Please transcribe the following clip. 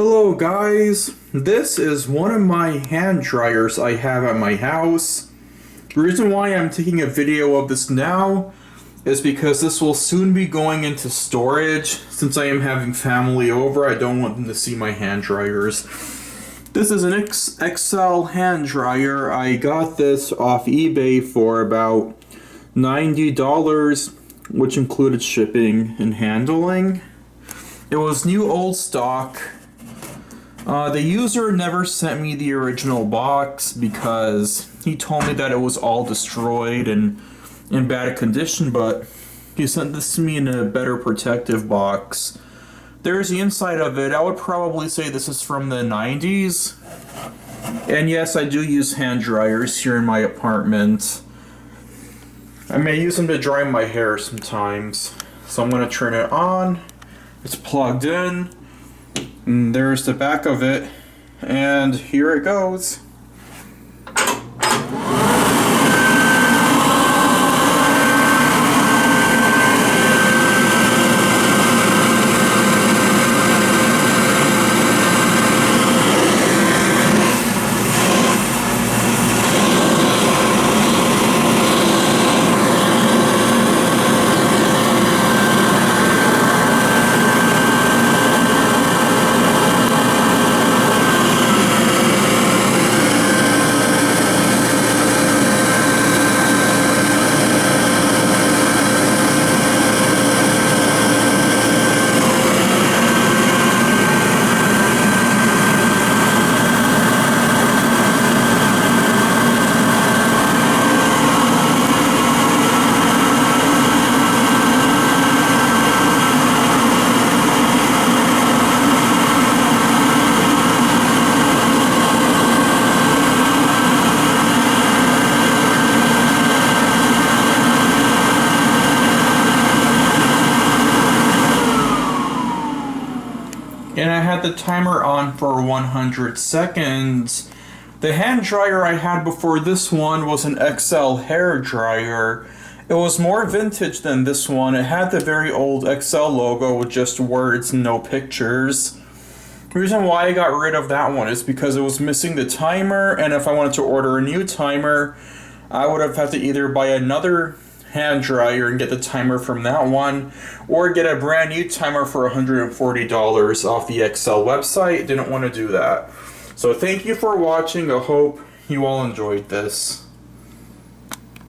Hello guys, this is one of my hand dryers I have at my house. The reason why I'm taking a video of this now is because this will soon be going into storage. Since I am having family over, I don't want them to see my hand dryers. This is an XL hand dryer. I got this off eBay for about $90, which included shipping and handling. It was new old stock. The user never sent me the original box because he told me that it was all destroyed and in bad condition, but he sent this to me in a better protective box. There's the inside of it. I would probably say this is from the 90s. And yes, I do use hand dryers here in my apartment. I may use them to dry my hair sometimes. So I'm going to turn it on. It's plugged in. And there's the back of it. And here it goes. And I had the timer on for 100 seconds. The hand dryer I had before this one was an XL hair dryer. It was more vintage than this one. It had the very old XL logo with just words and no pictures. The reason why I got rid of that one is because it was missing the timer, and if I wanted to order a new timer, I would have had to either buy another hand dryer and get the timer from that one, or get a brand new timer for $140 off the XL website. Didn't want to do that. So thank you for watching. I hope you all enjoyed this.